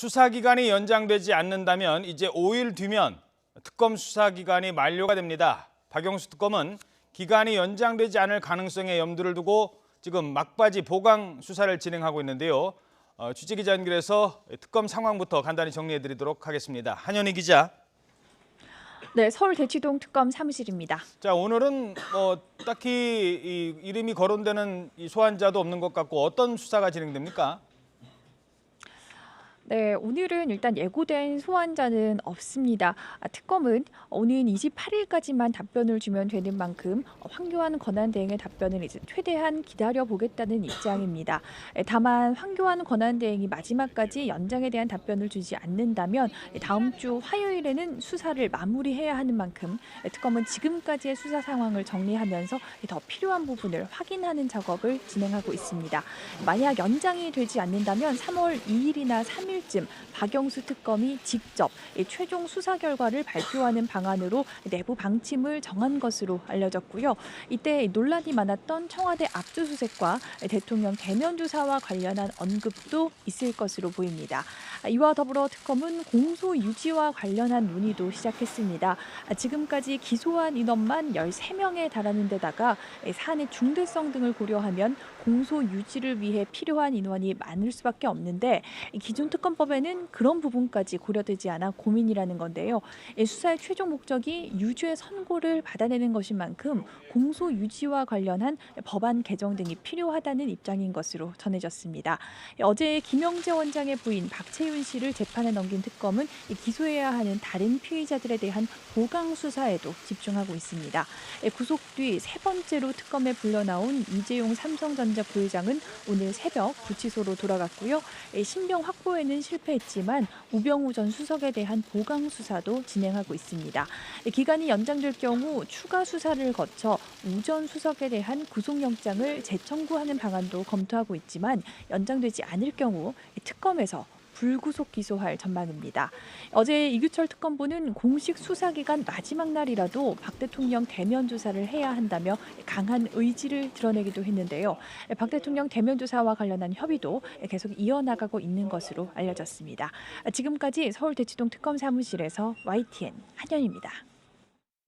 수사 기간이 연장되지 않는다면 이제 5일 뒤면 특검 수사 기간이 만료가 됩니다. 박영수 특검은 기간이 연장되지 않을 가능성에 염두를 두고 지금 막바지 보강 수사를 진행하고 있는데요. 취재기자 연결해서 특검 상황부터 간단히 정리해드리도록 하겠습니다. 한현희 기자. 네, 서울 대치동 특검 사무실입니다. 자, 오늘은 딱히 이름이 거론되는 이 소환자도 없는 것 같고 어떤 수사가 진행됩니까? 네, 오늘은 일단 예고된 소환자는 없습니다. 특검은 오는 28일까지만 답변을 주면 되는 만큼 황교안 권한대행의 답변을 이제 최대한 기다려보겠다는 입장입니다. 다만 황교안 권한대행이 마지막까지 연장에 대한 답변을 주지 않는다면 다음 주 화요일에는 수사를 마무리해야 하는 만큼 특검은 지금까지의 수사 상황을 정리하면서 더 필요한 부분을 확인하는 작업을 진행하고 있습니다. 만약 연장이 되지 않는다면 3월 2일이나 3일쯤 박영수 특검이 직접 최종 수사 결과를 발표하는 방안으로 내부 방침을 정한 것으로 알려졌고요. 이때 논란이 많았던 청와대 압수수색과 대통령 대면 조사와 관련한 언급도 있을 것으로 보입니다. 이와 더불어 특검은 공소 유지와 관련한 논의도 시작했습니다. 지금까지 기소한 인원만 13명에 달하는 데다가 사안의 중대성 등을 고려하면 공소 유지를 위해 필요한 인원이 많을 수밖에 없는데 기존 특검법에는 그런 부분까지 고려되지 않아 고민이라는 건데요. 수사의 최종 목적이 유죄 선고를 받아내는 것인 만큼 공소 유지와 관련한 법안 개정 등이 필요하다는 입장인 것으로 전해졌습니다. 어제 김영재 원장의 부인 박채윤 씨를 재판에 넘긴 특검은 기소해야 하는 다른 피의자들에 대한 보강 수사에도 집중하고 있습니다. 구속 뒤 세 번째로 특검에 불려나온 이재용 삼성전자 부회장은 오늘 새벽 구치소로 돌아갔고요. 신병 확보에는 실패했지만 우병우 전 수석에 대한 보강 수사도 진행하고 있습니다. 기간이 연장될 경우 추가 수사를 거쳐 우 전 수석에 대한 구속영장을 재청구하는 방안도 검토하고 있지만 연장되지 않을 경우 특검에서 불구속 기소할 전망입니다. 어제 이규철 특검보는 공식 수사기간 마지막 날이라도 박 대통령 대면 조사를 해야 한다며 강한 의지를 드러내기도 했는데요. 박 대통령 대면 조사와 관련한 협의도 계속 이어나가고 있는 것으로 알려졌습니다. 지금까지 서울 대치동 특검 사무실에서 YTN 한현입니다.